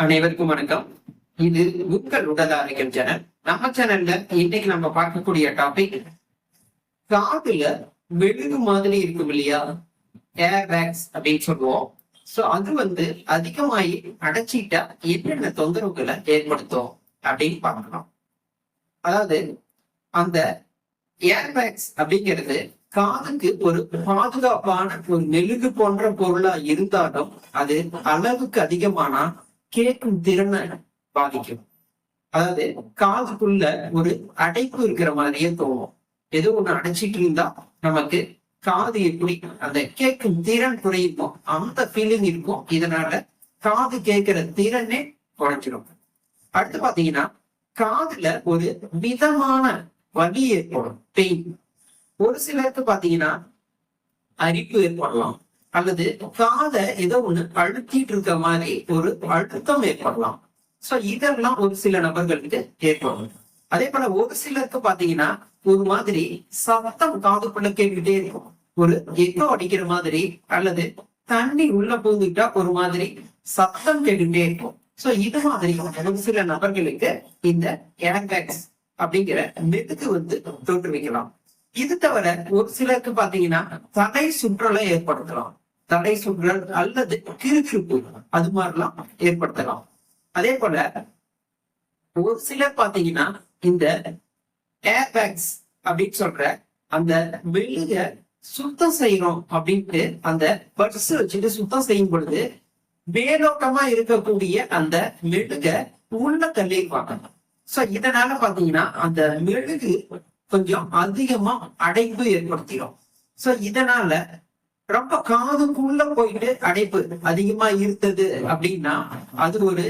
அனைவருக்கும் வணக்கம். இது உங்கள் உடல் ஆரோக்கியம் சேனல். நம்ம சேனல்ல இன்னைக்கு நம்ம பார்க்கக்கூடிய டாபிக், காதுல மெழுகு மாதிரி இருக்கும் இல்லையா, ஏர் பேக்ஸ் அப்படின்னு சொல்லுவோம். சோ அது அதிகமாயி அடைச்சிட்டா என்னென்ன தொந்தரவுகளை ஏற்படுத்தும் அப்படின்னு பார்க்கலாம். அதாவது அந்த ஏர் பேக்ஸ் அப்படிங்கிறது காதுக்கு ஒரு பாதுகாப்பான ஒரு மெழுகு போன்ற பொருளா இருந்தாலும் அது அளவுக்கு அதிகமானா கேட்கும் திறனை பாதிக்கும். அதாவது காதுக்குள்ள ஒரு அடைப்பு இருக்கிற மாதிரியே தோணும். ஏதோ ஒண்ணு அடைச்சிட்டு இருந்தா நமக்கு காது எப்படி அந்த கேட்கும் திறன் குறையுமோ அந்த ஃபீலிங் இருக்கும். இதனால காது கேட்கிற திறனே குறைஞ்சிடும். அடுத்து பாத்தீங்கன்னா, காதுல ஒரு மிதமான வலி ஏற்படும், பெயின். ஒரு சிலருக்கு பாத்தீங்கன்னா அரிப்பு ஏற்படலாம், அல்லது காதை ஏதோ ஒண்ணு அழுத்திட்டு இருக்க மாதிரி ஒரு அழுத்தம் ஏற்படலாம். சோ இதெல்லாம் ஒரு சில நபர்களுக்கு ஏற்படும். அதே போல ஒரு சிலருக்கு பாத்தீங்கன்னா ஒரு மாதிரி சத்தம் காதுக்குள்ள கேட்டுக்கிட்டே இருக்கும், ஒரு எக்கோ அடிக்கிற மாதிரி, அல்லது தண்ணி உள்ள பூந்துட்டா ஒரு மாதிரி சத்தம் கேட்டுக்கிட்டே இருக்கும். சோ இது மாதிரி ஒரு சில நபர்களுக்கு இந்த ஏர்பேக்ஸ் அப்படிங்கிற மெழுகு தோற்றுவிக்கலாம். இது தவிர ஒரு சிலருக்கு பாத்தீங்கன்னா தடை சுற்றலை ஏற்படுத்தலாம். தடை சுற்றல் அல்லது கிறுகிறுப்பு அது மாதிரிலாம் ஏற்படுத்தலாம். அதே போல ஒரு சிலர் பாத்தீங்கன்னா இந்த ஏர்பேக்ஸ் அப்படின்னு சொல்ற அந்த மெழுக சுத்தம் செய்யறோம் அப்படின்ட்டு அந்த பர்ஸ் வச்சுட்டு சுத்தம் செய்யும் பொழுது மேலோட்டமா இருக்கக்கூடிய அந்த மெழுக உள்ள தள்ளிடுவாங்க. சோ இதனால பாத்தீங்கன்னா அந்த மெழுகு கொஞ்சம் அதிகமா அடைப்பு ஏற்படுத்திடும். சோ இதனால ரொம்ப காதுக்குள்ள போயிட்டு அடைப்பு அதிகமா இருந்தது அப்படின்னா அது ஒரு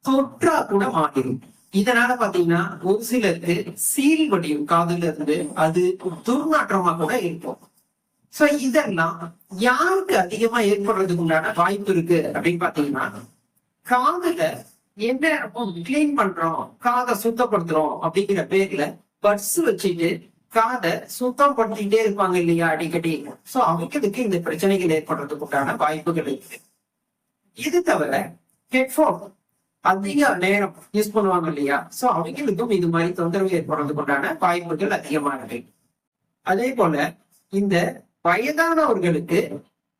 தொற்றா கூட மாறிடும். இதனால பாத்தீங்கன்னா ஒரு சிலருக்கு சீல் வடியும் காதுல இருந்து, அது துர்நாற்றமா கூட இருக்கும். சோ இதெல்லாம் யாருக்கு அதிகமா ஏற்படுறதுக்கு உண்டான வாய்ப்பு இருக்கு அப்படின்னு பாத்தீங்கன்னா, காதுல எந்த கிளீன் பண்றோம், காதை சுத்தப்படுத்துறோம் அப்படிங்கிற பேர்ல பட்ஸ் வச்சுட்டு காதை சுத்தம் படுத்திட்டே இருப்பாங்க இல்லையா அடிக்கடி. சோ அவங்களுக்கு இந்த பிரச்சனைகள் ஏற்படுறதுக்கு உண்டான வாய்ப்புகள் இருக்கு. இது தவிர ஹெட்போன் அதிக நேரம் யூஸ் பண்ணுவாங்க இல்லையா, சோ அவங்களுக்கும் இது மாதிரி தொந்தரவு ஏற்படுறதுக்கு உண்டான வாய்ப்புகள் அதிகமானது. அதே போல இந்த வயதானவர்களுக்கு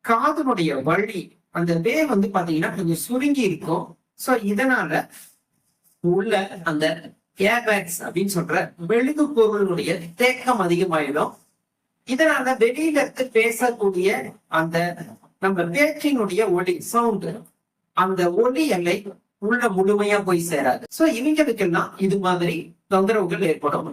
காதனுடைய வழி அந்த வே பாத்தீங்கன்னா கொஞ்சம் சுருங்கி இருக்கும். சோ இதனால உள்ள அந்த ஏர்பேக்ஸ் அப்படின்னு சொல்ற மெழுகு பொருளுடைய தேக்கம் அதிகமாயிடும். இதனால வெளியில இருந்து பேசக்கூடிய அந்த நம்ம பேச்சினுடைய ஒலி சவுண்ட், அந்த ஒலி எல்லை உள்ள முழுமையா போய் சேராது. சோ இவங்களுக்கெல்லாம் இது மாதிரி தொந்தரவுகள் ஏற்படும்.